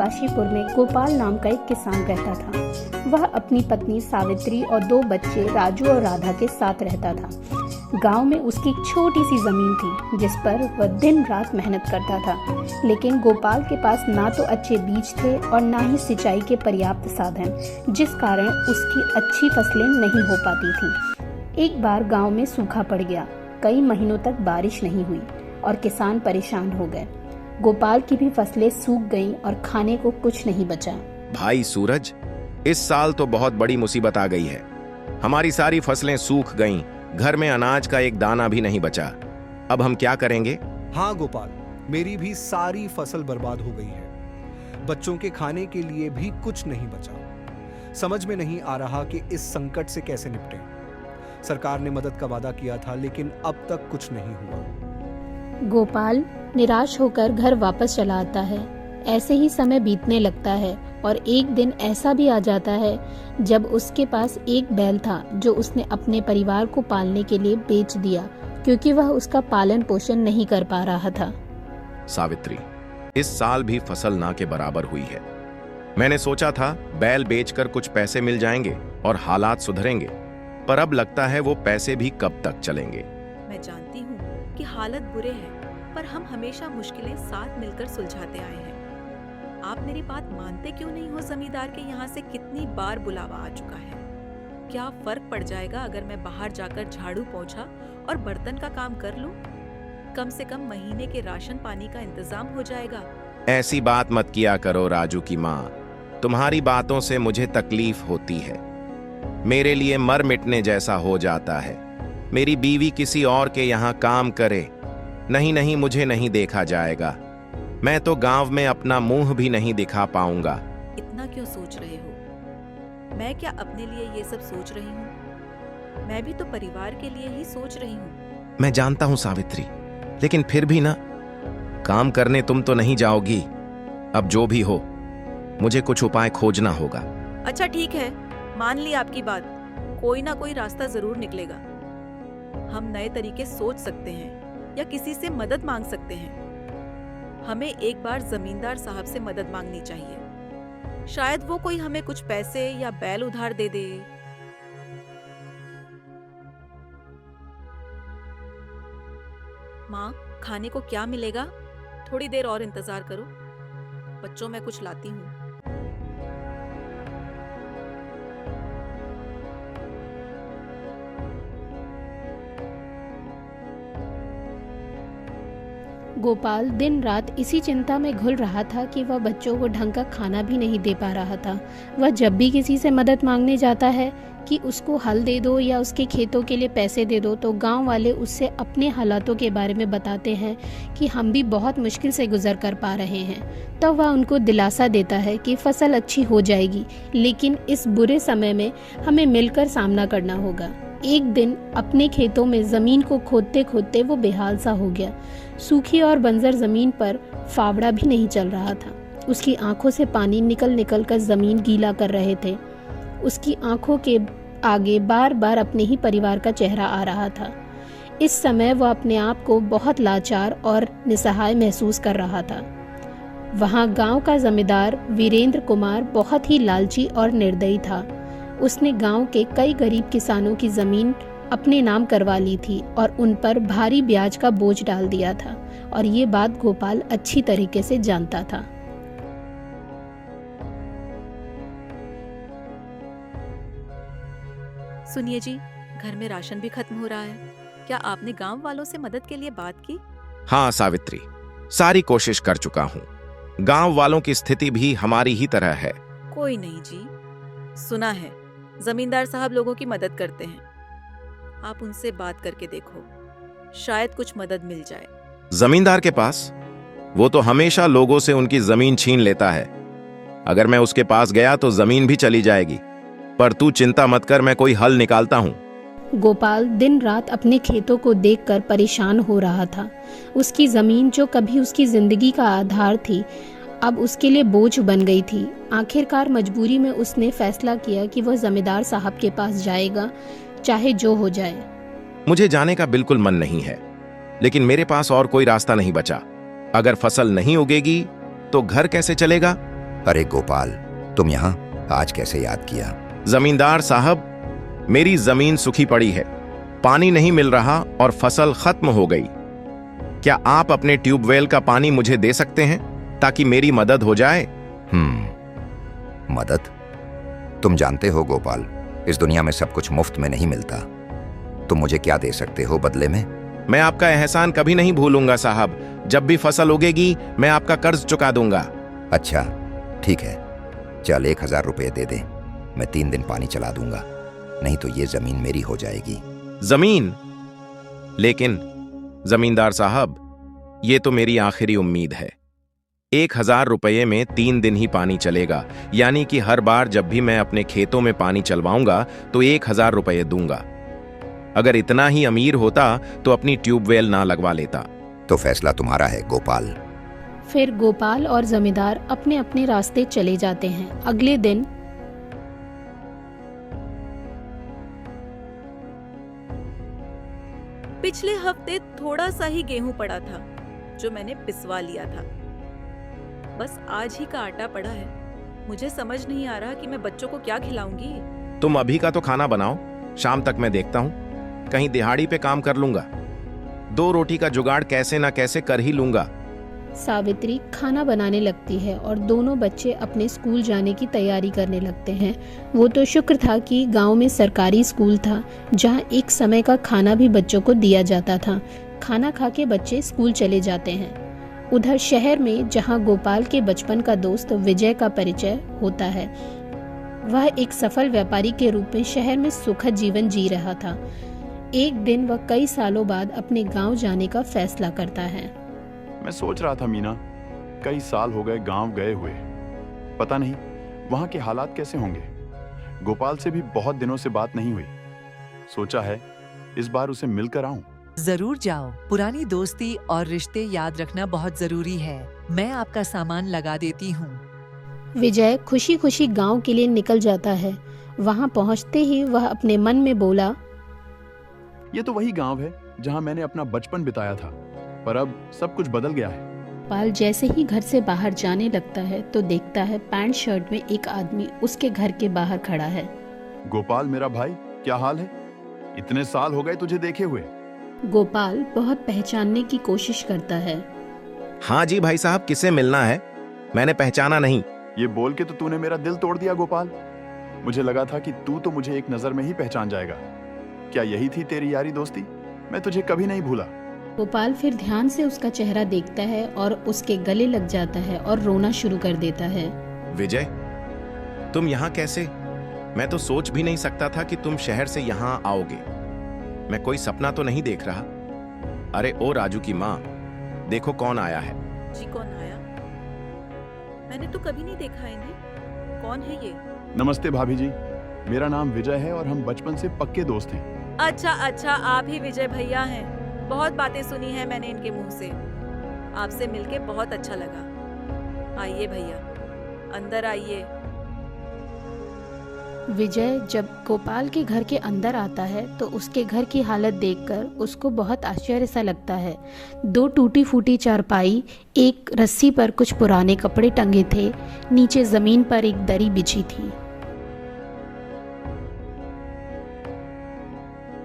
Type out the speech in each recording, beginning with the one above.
काशीपुर में गोपाल नाम का एक किसान रहता था। वह अपनी पत्नी सावित्री और 2 बच्चे राजू और राधा के साथ रहता था। गांव में उसकी एक छोटी सी जमीन थी जिस पर वह दिन रात मेहनत करता था, लेकिन गोपाल के पास ना तो अच्छे बीज थे और ना ही सिंचाई के पर्याप्त साधन, जिस कारण उसकी अच्छी फसलें नहीं हो पाती थी। एक बार गांव में सूखा पड़ गया। कई महीनों तक बारिश नहीं हुई और किसान परेशान हो गए। गोपाल की भी फसलें सूख गईं और खाने को कुछ नहीं बचा। भाई सूरज, इस साल तो बहुत बड़ी मुसीबत आ गई है। हमारी सारी फसलें सूख गईं, घर में अनाज का एक दाना भी नहीं बचा। अब हम क्या करेंगे? हाँ गोपाल, मेरी भी सारी फसल बर्बाद हो गई है। बच्चों के खाने के लिए भी कुछ नहीं बचा। समझ में नहीं आ रहा कि इस संकट से कैसे निपटें। सरकार ने मदद का वादा किया था, लेकिन अब तक कुछ नहीं हुआ। गोपाल निराश होकर घर वापस चला आता है। ऐसे ही समय बीतने लगता है और एक दिन ऐसा भी आ जाता है जब उसके पास एक बैल था जो उसने अपने परिवार को पालने के लिए बेच दिया, क्योंकि वह उसका पालन पोषण नहीं कर पा रहा था। सावित्री, इस साल भी फसल ना के बराबर हुई है। मैंने सोचा था बैल बेचकर कुछ पैसे मिल जाएंगे और हालात सुधरेंगे, पर अब लगता है वो पैसे भी कब तक चलेंगे। मैं जानती हूँ कि हालत बुरे हैं, पर हम हमेशा मुश्किलें साथ मिलकर सुलझाते आए हैं। आप मेरी बात मानते क्यों नहीं हो? जमींदार के यहाँ से कितनी बार बुलावा आ चुका है। क्या फर्क पड़ जाएगा अगर मैं बाहर जाकर झाड़ू पोंछा और बर्तन का काम कर लूं? कम से कम महीने के राशन पानी का इंतजाम हो जाएगा। ऐसी बात मत किया करो राजू की माँ। तुम्हारी बातों से मुझे तकलीफ होती है। मेरे लिए मर मिटने जैसा हो जाता है। मेरी बीवी किसी और के यहाँ काम करे। नहीं, मुझे नहीं देखा जाएगा। मैं तो गांव में अपना मुंह भी नहीं दिखा पाऊंगा। इतना क्यों सोच रहे हो? मैं क्या अपने लिए ये सब सोच रही हूँ? मैं भी तो परिवार के लिए ही सोच रही हूँ। मैं जानता हूँ सावित्री, लेकिन फिर भी ना, काम करने तुम तो नहीं जाओगी। अब जो भी हो, मुझे कुछ उपाय खोजना होगा। अच्छा ठीक है, मान ली आपकी बात। कोई ना कोई रास्ता जरूर निकलेगा। हम नए तरीके सोच सकते हैं या किसी से मदद मांग सकते हैं। हमें एक बार जमींदार साहब से मदद मांगनी चाहिए। शायद वो कोई हमें कुछ पैसे या बैल उधार दे दे। माँ, खाने को क्या मिलेगा? थोड़ी देर और इंतजार करो। बच्चों, मैं कुछ लाती हूँ। गोपाल दिन रात इसी चिंता में घुल रहा था कि वह बच्चों को ढंग का खाना भी नहीं दे पा रहा था। वह जब भी किसी से मदद मांगने जाता है कि उसको हल दे दो या उसके खेतों के लिए पैसे दे दो, तो गांव वाले उससे अपने हालातों के बारे में बताते हैं कि हम भी बहुत मुश्किल से गुजर कर पा रहे हैं। तब वह उनको दिलासा देता है कि फसल अच्छी हो जाएगी, लेकिन इस बुरे समय में हमें मिलकर सामना करना होगा। एक दिन अपने खेतों में जमीन को खोदते खोदते वो बेहाल सा हो गया। सूखी और बंजर जमीन पर फावड़ा भी नहीं चल रहा था। उसकी आंखों से पानी निकल निकल कर जमीन गीला कर रहे थे। उसकी आंखों के आगे बार बार अपने ही परिवार का चेहरा आ रहा था। इस समय वह अपने आप को बहुत लाचार और निसहाय महसूस कर रहा था। वहाँ गांव का जमींदार वीरेंद्र कुमार बहुत ही लालची और निर्दयी था। उसने गांव के कई गरीब किसानों की जमीन अपने नाम करवा ली थी और उन पर भारी ब्याज का बोझ डाल दिया था, और ये बात गोपाल अच्छी तरीके से जानता था। सुनिए जी, घर में राशन भी खत्म हो रहा है। क्या आपने गांव वालों से मदद के लिए बात की? हाँ सावित्री, सारी कोशिश कर चुका हूँ। गांव वालों की स्थिति भी हमारी ही तरह है। कोई नहीं जी, सुना है जमींदार साहब लोगों की मदद करते हैं। आप उनसे बात करके देखो, शायद कुछ मदद मिल जाए। जमींदार के पास? वो तो हमेशा लोगों से उनकी जमीन छीन लेता है। अगर मैं उसके पास गया तो जमीन भी चली जाएगी। पर तू चिंता मत कर, मैं कोई हल निकालता हूँ। गोपाल दिन रात अपने खेतों को देखकर परेशान हो रहा था। उसकी जमीन जो कभी उसकी जिंदगी का आधार थी, अब उसके लिए बोझ बन गई थी। आखिरकार मजबूरी में उसने फैसला किया कि वह जमींदार साहब के पास जाएगा, चाहे जो हो जाए। मुझे जाने का बिल्कुल मन नहीं है, लेकिन मेरे पास और कोई रास्ता नहीं बचा। अगर फसल नहीं उगेगी तो घर कैसे चलेगा? अरे गोपाल, तुम यहाँ आज कैसे याद किया? जमींदार साहब, मेरी जमीन सूखी पड़ी है, पानी नहीं मिल रहा और फसल खत्म हो गई। क्या आप अपने ट्यूबवेल का पानी मुझे दे सकते हैं ताकि मेरी मदद हो जाए? मदद? तुम जानते हो गोपाल, इस दुनिया में सब कुछ मुफ्त में नहीं मिलता। तुम मुझे क्या दे सकते हो बदले में? मैं आपका एहसान कभी नहीं भूलूंगा साहब। जब भी फसल उगेगी मैं आपका कर्ज चुका दूंगा। अच्छा ठीक है, चल 1000 रुपये दे दे, मैं 3 दिन पानी चला दूंगा, नहीं तो ये जमीन मेरी हो जाएगी। जमीन? लेकिन जमींदार साहब, ये तो मेरी आखिरी उम्मीद है। 1000 रुपये में 3 दिन ही पानी चलेगा, यानी कि हर बार जब भी मैं अपने खेतों में पानी चलवाऊंगा तो 1000 रुपये दूंगा। अगर इतना ही अमीर होता तो अपनी ट्यूबवेल ना लगवा लेता। तो फैसला तुम्हारा है गोपाल। फिर गोपाल और जमींदार अपने अपने रास्ते चले जाते हैं। अगले दिन पिछले हफ्ते थोड़ा सा ही गेहूं पड़ा था जो मैंने पिसवा लिया था। बस आज ही का आटा पड़ा है। मुझे समझ नहीं आ रहा कि मैं बच्चों को क्या खिलाऊंगी। तुम अभी का तो खाना बनाओ, शाम तक मैं देखता हूं, कहीं दिहाड़ी पे काम कर लूंगा। 2 रोटी का जुगाड़ कैसे ना कैसे कर ही लूंगा। सावित्री खाना बनाने लगती है और दोनों बच्चे अपने स्कूल जाने की तैयारी करने लगते हैं। वो तो शुक्र था कि गांव में सरकारी स्कूल था जहां एक समय का खाना भी बच्चों को दिया जाता था। खाना खा के बच्चे स्कूल चले जाते हैं। उधर शहर में जहां गोपाल के बचपन का दोस्त विजय का परिचय होता है, वह एक सफल व्यापारी के रूप में शहर में सुखद जीवन जी रहा था। एक दिन वह कई सालों बाद अपने गांव जाने का फैसला करता है। मैं सोच रहा था मीना, कई साल हो गए गांव गए हुए, पता नहीं वहां के हालात कैसे होंगे। गोपाल से भी बहुत दिनों से बात नहीं हुई। सोचा है इस बार उसे मिलकर आऊं। जरूर जाओ, पुरानी दोस्ती और रिश्ते याद रखना बहुत जरूरी है। मैं आपका सामान लगा देती हूँ। विजय खुशी खुशी गांव के लिए निकल जाता है। वहां पहुंचते ही वह अपने मन में बोला, ये तो वही गांव है जहां मैंने अपना बचपन बिताया था, पर अब सब कुछ बदल गया है। गोपाल जैसे ही घर से बाहर जाने लगता है तो देखता है पैंट शर्ट में एक आदमी उसके घर के बाहर खड़ा है। गोपाल मेरा भाई, क्या हाल है? इतने साल हो गए तुझे देखे हुए। गोपाल बहुत पहचानने की कोशिश करता है। हाँ जी भाई साहब, किससे मिलना है? मैंने पहचाना नहीं। ये बोल के तो तूने मेरा दिल तोड़ दिया गोपाल। मुझे लगा था कि तू तो मुझे एक नजर में ही पहचान जाएगा। क्या यही थी तेरी यारी दोस्ती? मैं तुझे कभी नहीं भूला। गोपाल फिर ध्यान से उसका चेहरा देखता है और उसके गले लग जाता है और रोना शुरू कर देता है। विजय, तुम यहाँ कैसे? मैं तो सोच भी नहीं सकता था कि तुम शहर से यहाँ आओगे। मैं कोई सपना तो नहीं देख रहा? अरे ओ राजू की माँ, देखो कौन आया है। जी कौन आया? मैंने तो कभी नहीं देखा इन्हें। कौन है ये? नमस्ते भाभी जी, मेरा नाम विजय है और हम बचपन से पक्के दोस्त हैं। अच्छा अच्छा, आप ही विजय भैया हैं। बहुत बातें सुनी हैं मैंने इनके मुंह से। आपसे मिलके बहुत अच्छा लगा। आइए भैया, अंदर आइए। विजय जब गोपाल के घर के अंदर आता है तो उसके घर की हालत देखकर उसको बहुत आश्चर्य सा लगता है। 2 टूटी फूटी चारपाई, एक रस्सी पर कुछ पुराने कपड़े टंगे थे, नीचे जमीन पर एक दरी बिछी थी।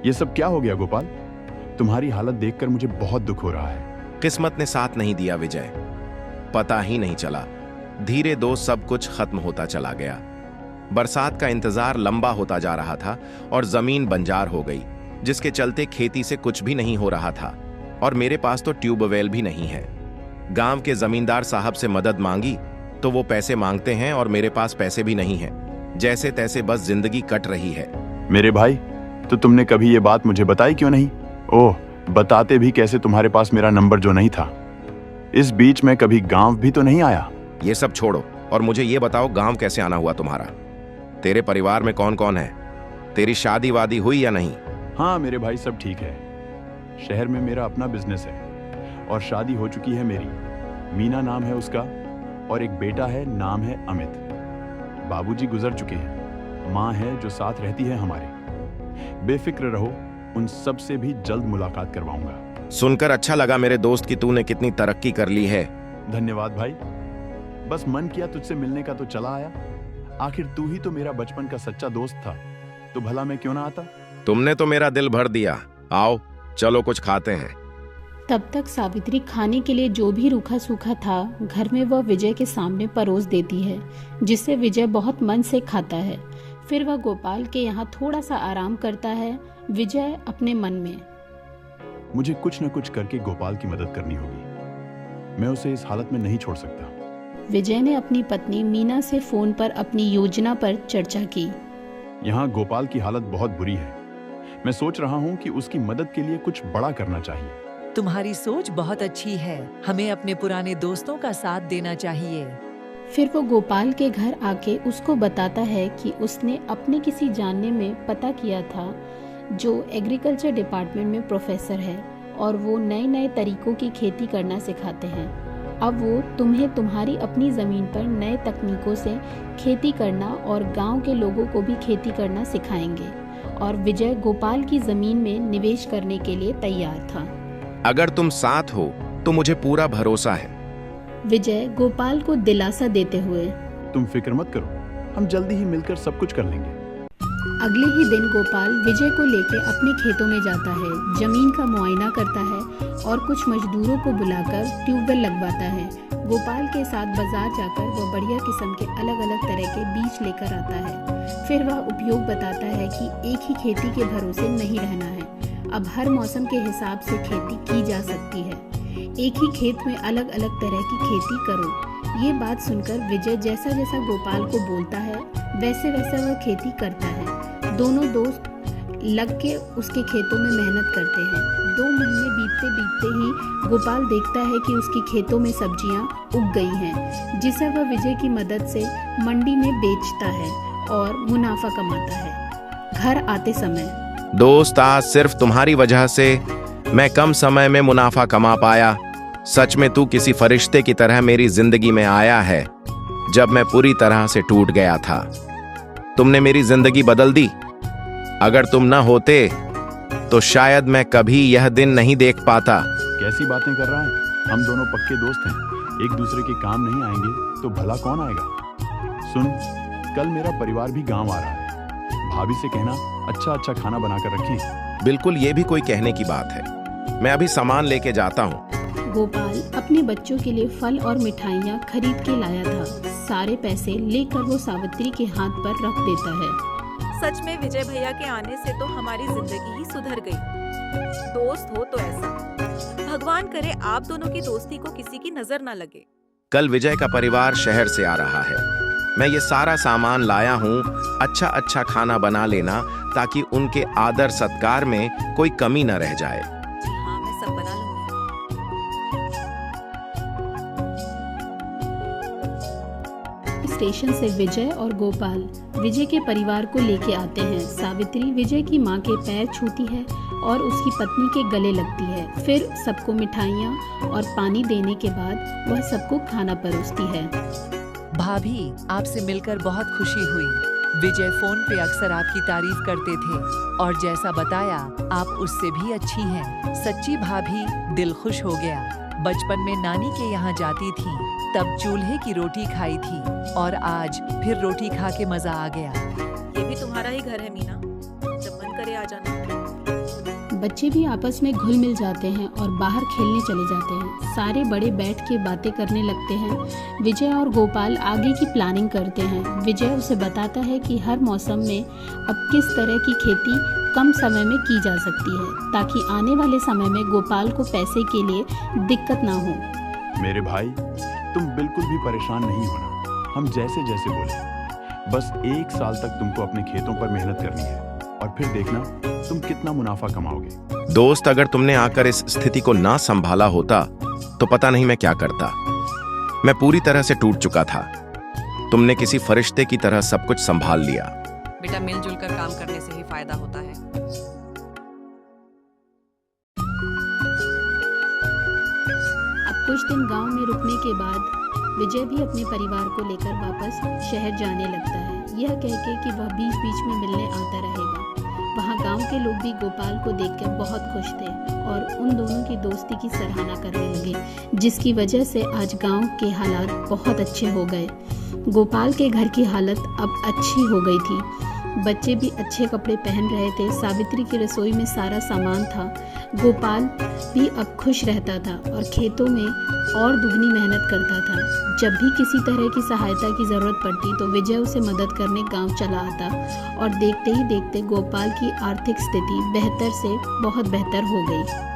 ये सब क्या हो गया गोपाल? तुम्हारी हालत देखकर मुझे बहुत दुख हो रहा है। किस्मत ने साथ नहीं दिया विजय, पता ही नहीं चला। धीरे दो सब कुछ खत्म होता चला गया। बरसात का इंतजार लंबा होता जा रहा था और जमीन बंजार हो गई, जिसके चलते खेती से कुछ भी नहीं हो रहा था। और मेरे पास तो ट्यूबवेल भी नहीं है। गांव के जमींदार साहब से मदद मांगी तो वो पैसे मांगते हैं और मेरे पास पैसे भी नहीं हैं। जैसे तैसे बस जिंदगी कट रही है। मेरे भाई, तो तुमने कभी ये बात मुझे बताई क्यों नहीं? ओह, बताते भी कैसे तुम्हारे पास मेरा नंबर जो नहीं था। इस बीच में कभी गांव भी तो नहीं आया। ये सब छोड़ो और मुझे ये बताओ, गांव कैसे आना हुआ तुम्हारा? तेरे परिवार में कौन कौन है? तेरी शादी वादी हुई या नहीं? हाँ मेरे भाई, सब ठीक है। शहर में मेरा अपना बिजनेस है और शादी हो चुकी है मेरी। मीना नाम है उसका और एक बेटा है, नाम है अमित। बाबूजी गुजर चुके हैं, माँ है जो साथ रहती है हमारे। बेफिक्र रहो, उन सब से भी जल्द मुलाकात करवाऊंगा। सुनकर अच्छा लगा मेरे दोस्त कि तूने कितनी तरक्की कर ली है। धन्यवाद भाई। बस मन किया तुझसे मिलने का तो चला आया। आखिर तू ही तो मेरा बचपन का सच्चा दोस्त था, तो भला मैं क्यों ना आता। तुमने तो मेरा दिल भर दिया। आओ चलो कुछ खाते हैं। तब तक सावित्री खाने के लिए जो भी रूखा सूखा था घर में वह विजय के सामने परोस देती है, जिसे विजय बहुत मन से खाता है। फिर वह गोपाल के यहाँ थोड़ा सा आराम करता है। विजय अपने मन में, मुझे कुछ न कुछ करके गोपाल की मदद करनी होगी। मैं उसे इस हालत में नहीं छोड़ सकता। विजय ने अपनी पत्नी मीना से फोन पर अपनी योजना पर चर्चा की। यहाँ गोपाल की हालत बहुत बुरी है। मैं सोच रहा हूँ कि उसकी मदद के लिए कुछ बड़ा करना चाहिए। तुम्हारी सोच बहुत अच्छी है। हमें अपने पुराने दोस्तों का साथ देना चाहिए। फिर वो गोपाल के घर आके उसको बताता है कि उसने अपने किसी जानने में पता किया था जो एग्रीकल्चर डिपार्टमेंट में प्रोफेसर है और वो नए नए तरीकों की खेती करना सिखाते हैं। अब वो तुम्हें तुम्हारी अपनी ज़मीन पर नए तकनीकों से खेती करना और गांव के लोगों को भी खेती करना सिखाएंगे। और विजय गोपाल की ज़मीन में निवेश करने के लिए तैयार था। अगर तुम साथ हो तो मुझे पूरा भरोसा है। विजय गोपाल को दिलासा देते हुए, तुम फिक्र मत करो, हम जल्दी ही मिलकर सब कुछ कर लेंगे। अगले ही दिन गोपाल विजय को लेकर अपने खेतों में जाता है, जमीन का मुआयना करता है और कुछ मजदूरों को बुलाकर ट्यूबवेल लगवाता है। गोपाल के साथ बाजार जाकर वह बढ़िया किस्म के अलग अलग तरह के बीज लेकर आता है। फिर वह उपयोग बताता है कि एक ही खेती के भरोसे नहीं रहना है, अब हर मौसम के हिसाब से खेती की जा सकती है। एक ही खेत में अलग अलग तरह की खेती करो। ये बात सुनकर विजय जैसा जैसा गोपाल को बोलता है वैसे वैसा वह खेती करता है। दोनों दोस्त लग के उसके खेतों में मेहनत करते हैं। 2 महीने बीतते बीतते ही गोपाल देखता है कि उसके खेतों में सब्जियां उग गई हैं, जिसे वह विजय की मदद से मंडी में बेचता है और मुनाफा कमाता है। घर आते समय, दोस्त आज सिर्फ तुम्हारी वजह से मैं कम समय में मुनाफा कमा पाया। सच में तू किसी फरिश्ते की तरह मेरी जिंदगी में आया है जब मैं पूरी तरह से टूट गया था। तुमने मेरी जिंदगी बदल दी। अगर तुम न होते तो शायद मैं कभी यह दिन नहीं देख पाता। कैसी बातें कर रहा है? हम दोनों पक्के दोस्त हैं। एक दूसरे के काम नहीं आएंगे तो भला कौन आएगा? सुन, कल मेरा परिवार भी गांव आ रहा है। भाभी से कहना अच्छा अच्छा खाना बनाकर रखें। बिल्कुल, ये भी कोई कहने की बात है। मैं अभी सामान लेके जाता हूँ। गोपाल अपने बच्चों के लिए फल और मिठाइयाँ खरीद के लाया था। सारे पैसे लेकर वो सावित्री के हाथ पर रख देता है। सच में विजय भैया के आने से तो हमारी जिंदगी ही सुधर गई। दोस्त हो तो ऐसा। भगवान करे आप दोनों की दोस्ती को किसी की नजर ना लगे। कल विजय का परिवार शहर से आ रहा है। मैं ये सारा सामान लाया हूँ। अच्छा अच्छा खाना बना लेना ताकि उनके आदर सत्कार में कोई कमी न रह जाए। जी हाँ, मैं सब बना लूंगी। स्टेशन से विजय और गोपाल विजय के परिवार को लेके आते हैं। सावित्री विजय की मां के पैर छूती है और उसकी पत्नी के गले लगती है। फिर सबको मिठाइयाँ और पानी देने के बाद वह सबको खाना परोसती है। भाभी, आपसे मिलकर बहुत खुशी हुई। विजय फोन पे अक्सर आपकी तारीफ करते थे और जैसा बताया आप उससे भी अच्छी हैं। सच्ची भाभी, दिल खुश हो गया। बचपन में नानी के यहाँ जाती थी, तब चूल्हे की रोटी खाई थी और आज फिर रोटी खा के मजा आ गया। ये भी तुम्हारा ही घर है मीना, जब मन करे आ जाना। बच्चे भी आपस में घुल मिल जाते हैं और बाहर खेलने चले जाते हैं। सारे बड़े बैठ के बातें करने लगते हैं। विजय और गोपाल आगे की प्लानिंग करते हैं। विजय उसे बताता है कि हर मौसम में अब किस तरह की खेती कम समय में की जा सकती है, ताकि आने वाले समय में गोपाल को पैसे के लिए दिक्कत ना हो। मेरे भाई, तुम बिल्कुल भी परेशान नहीं होना। हम जैसे जैसे बोले, बस 1 साल तक तुमको अपने खेतों पर मेहनत करनी है और फिर देखना तुम कितना मुनाफा कमाओगे। दोस्त, अगर तुमने आकर इस स्थिति को ना संभाला होता तो पता नहीं मैं क्या करता। मैं पूरी तरह से टूट चुका था। तुमने किसी फरिश्ते की तरह सब कुछ संभाल लिया। बेटा, मिलजुल कर काम करने से ही फायदा होता है। अब कुछ दिन गांव में रुकने के बाद विजय भी अपने परिवार को लेकर वापस शहर जाने लगता है, यह कह के कि वह बीच बीच में मिलने आता रहेगा। वहाँ गांव के लोग भी गोपाल को देखकर बहुत खुश थे और उन दोनों की दोस्ती की सराहना करने लगे, जिसकी वजह से आज गांव के हालात बहुत अच्छे हो गए। गोपाल के घर की हालत अब अच्छी हो गई थी। बच्चे भी अच्छे कपड़े पहन रहे थे। सावित्री की रसोई में सारा सामान था। गोपाल भी अब खुश रहता था और खेतों में और दुगनी मेहनत करता था। जब भी किसी तरह की सहायता की ज़रूरत पड़ती तो विजय उसे मदद करने गांव चला आता और देखते ही देखते गोपाल की आर्थिक स्थिति बेहतर से बहुत बेहतर हो गई।